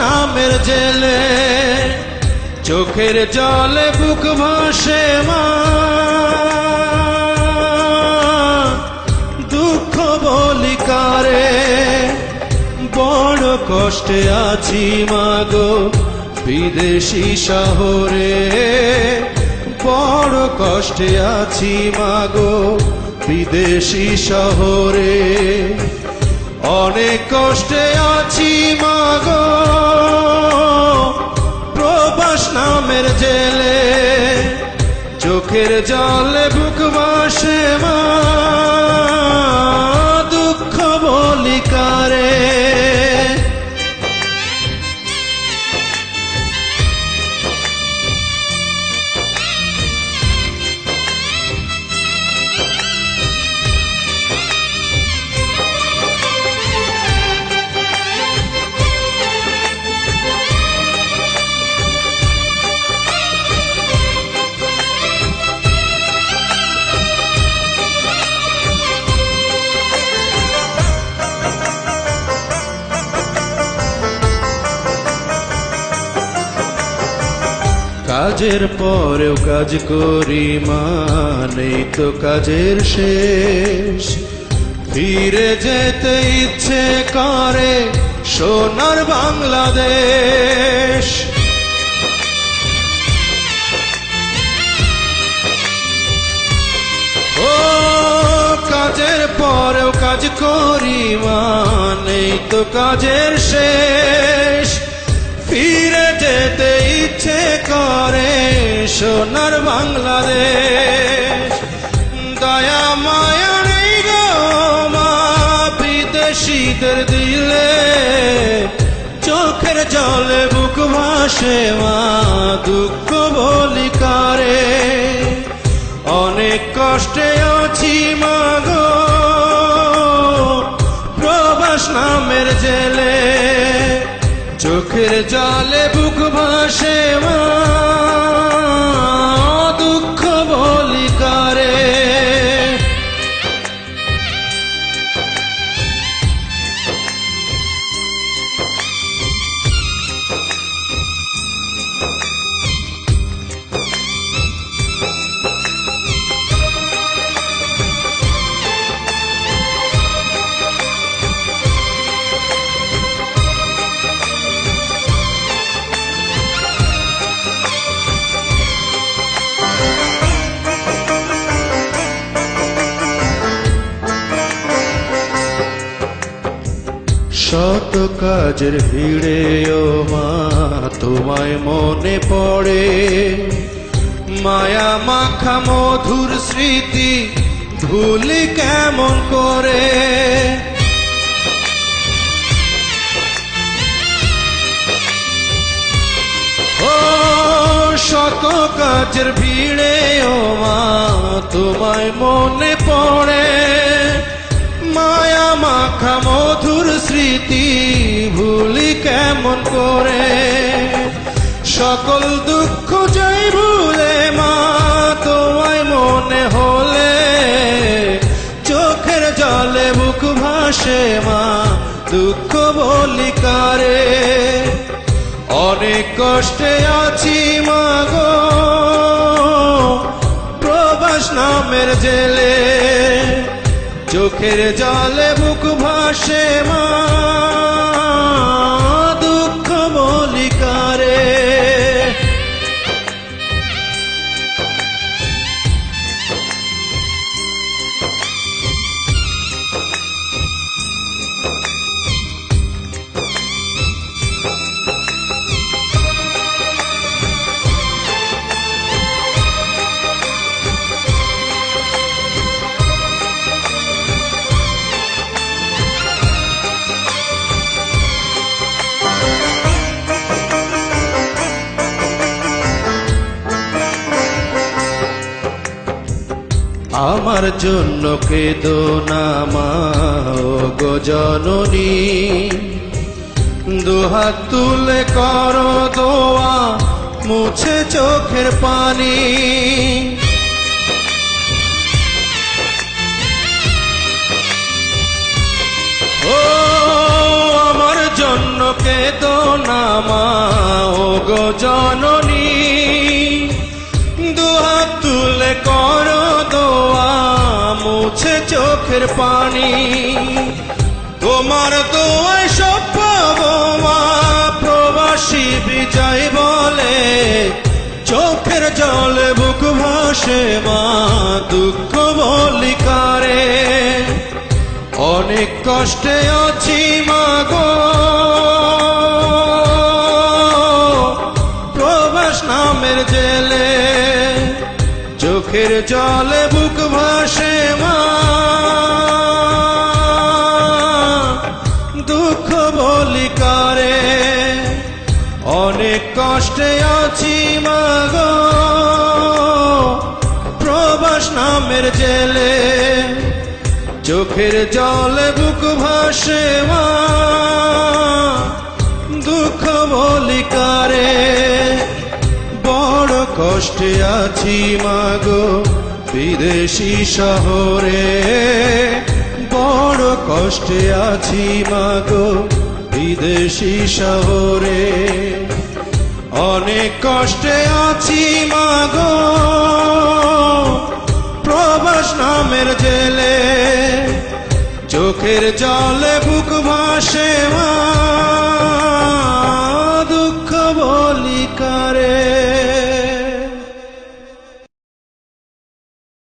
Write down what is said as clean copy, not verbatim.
নামের জেলে চোখের জলে বুক ভাসে মা, দুঃখ বলি কারে বড় কষ্টে আছি মাগো বিদেশি শহরে, বড় কষ্টে আছি মাগো বিদেশি শহরে, অনেক কষ্টে আছি মাগো প্রবাস নামের জেলে চোখের জলে বুক ভাসে মা, দুঃখ বলি কারে। কাজের পরেও কাজ করি মা, নেই তো কাজের শেষ, ফিরে যেতে ইচ্ছে করে সোনার বাংলাদেশ। ও কাজের পরেও কাজ করি মা, নেই তো কাজের শেষ, ফিরে যেতে ইচ্ছে করে সোনার বাংলাদেশ। দয়া মায়া নেই গো মা বিদেশিদের দিলে, চোখের জলে বুক ভাসে মা, দুঃখ বলি কারে, অনেক কষ্টে আছি মাগো প্রবাস নামের জেলে চোখের জলে বুক ভাসে মা, দুঃখ বলি কারে। শত কাজের ভিড়ে ও মা তোমায় মনে পড়ে, মায়া মাখা মধুর স্মৃতি ভুলি কেমন করে। ও শত কাজের ভিড়ে ও মা তোমায় মনে পড়ে, মায়া মাখা মধুর স্মৃতি ভুলি কেমন করে। সকল দুঃখ যাই ভুলে মা তোমায় মনে হলে, চোখের জলে বুক ভাসে মা, দুঃখ বলি কারে, অনেক কষ্টে আছি মাগো প্রবাস নামের জেলে চোখের জলে বুক ভাসে মা, দুঃখ বলি কারে। আমার জন্য কেঁদো না মা ও গো জননী, দুহাত তুলে করো দোয়া মুছে চোখের পানি। ও আমার জন্য কেঁদো না জননী দুহাত তুলে করো দোয়া মুছে চোখের পানি তোমার দোয়ায় সব পাবো মা প্রবাসী বিজয় বলে চোখের জলে বুক ভাসে মা দুঃখ বলি কারে অনেক কষ্টে আছি মা গো প্রবাস নামের জেলে চোখের জলে বুক ভাসে মা দুঃখ বলি কারে অনেক কষ্টে আছি মা গো প্রবাস নামের জেলে চোখের জলে বুক ভাসে মা দুঃখ বলি কারে বড় কষ্টে আছি মা গো বিদেশি শহরে বড় কষ্টে আছি মা গো বিদেশি শহরে অনেক কষ্টে আছি মা গো প্রবাস নামের জেলে চোখের জলে বুক ভাসে মা দুঃখ বলি কারে